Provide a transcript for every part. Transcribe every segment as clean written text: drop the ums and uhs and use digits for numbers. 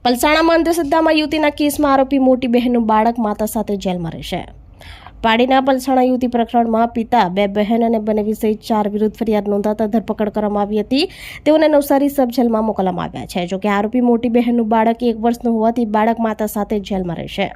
પલસાણામાં અંધશ્રદ્ધામાં યુવતીના કેસમાં આરોપી મોટી બહેનનું બાળક માતા સાથે જેલમાં રહેશે। પાડીના પલસાણા યુવતી પ્રકરણમાં પિતા, બે બહેન અને બનેવી સહિત 4 વિરુદ્ધ ફરિયાદ નોંધાતા ધરપકડ કરવામાં આવી હતી। તેઓને નવસારી સબ જેલમાં મોકલવામાં આવ્યા છે। જોકે આરોપી મોટી બહેનનું બાળક 1 વર્ષનું હોવાથી બાળક માતા સાથે જેલમાં રહેશે।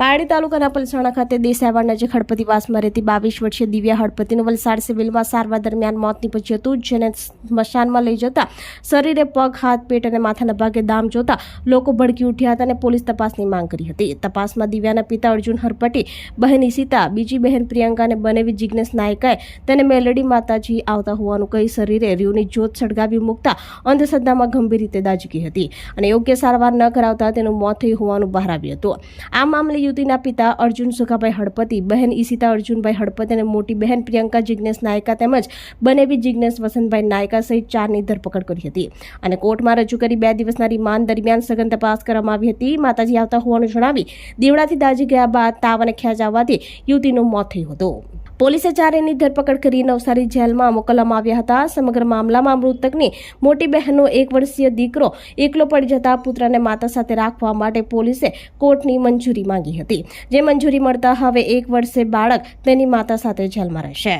પાડી તાલુકાના પલસાણા ખાતે દેસાઈવાડ નજીક હળપતિવાસમાં રહેતી 22 વર્ષીય દિવ્યા હળપતિનું વલસાડ સિવિલમાં સારવાર દરમિયાન મોત નીપજ્યું હતું, જેને સ્મશાનમાં લઈ જતા શરીરે પગ, હાથ, પેટ અને માથાના ભાગે દામ જોતા લોકો ભડકી ઉઠ્યા હતા અને પોલીસ તપાસની માંગ કરી હતી। તપાસમાં દિવ્યાના પિતા અર્જુન હરપટી, બહેન ઈશિતા, બીજી બહેન પ્રિયંકા અને બનેવી જિજ્ઞેશ નાયકાએ તેને મેલડી માતાજી આવતા હોવાનું કહી શરીરે રૂની જ્યોત સળગાવી મૂકતા અંધશ્રદ્ધામાં ગંભીર રીતે દાઝી હતી અને યોગ્ય સારવાર ન કરાવતા તેનું મોત થયું હોવાનું બહાર આવ્યું હતું। આ મામલે યુવતીના પિતા અર્જુન સુખાભાઈ હળપતિ, બહેન ઈશિતા અર્જુનભાઈ હળપતિ અને મોટી બહેન પ્રિયંકા જિજ્ઞેશ નાયકા તેમજ બનેવી જિજ્ઞેશ વસંતભાઈ નાયકા સહિત 4ની ધરપકડ કરી હતી અને કોર્ટમાં રજૂ કરી 2 દિવસના રિમાન્ડ દરમિયાન સઘન તપાસ કરવામાં આવી હતી। માતાજી આવતા હોવાનું જણાવી દીવડાથી દાઝી ગયા બાદ તાવ અને ખેંચ આવવાથી યુવતીનું મોત થયું હતું। પોલીસે 4ની ધરપકડ કરી નવસારી જેલમાં મોકલવામાં આવ્યા હતા। સમગ્ર મામલામાં મૃતકની મોટી બહેનનો 1 વર્ષીય દીકરો એકલો પડી જતા પુત્રને માતા સાથે રાખવા માટે પોલીસે કોર્ટની મંજૂરી માંગી હતી, જે મંજૂરી મળતા હવે 1 વર્ષે બાળક તેની માતા સાથે જેલમાં રહેશે।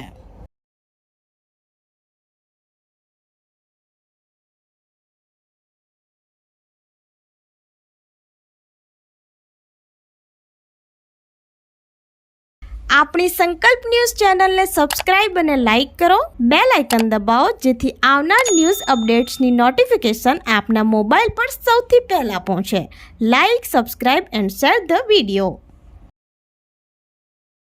આપણી સંકલ્પ ન્યૂઝ ચેનલને સબસ્ક્રાઇબ અને લાઇક કરો, બેલ આઇકન દબાવો જેથી આવનાર ન્યૂઝ અપડેટ્સની નોટિફિકેશન આપના મોબાઈલ પર સૌથી પહેલા પહોંચે। Like, subscribe and share the video.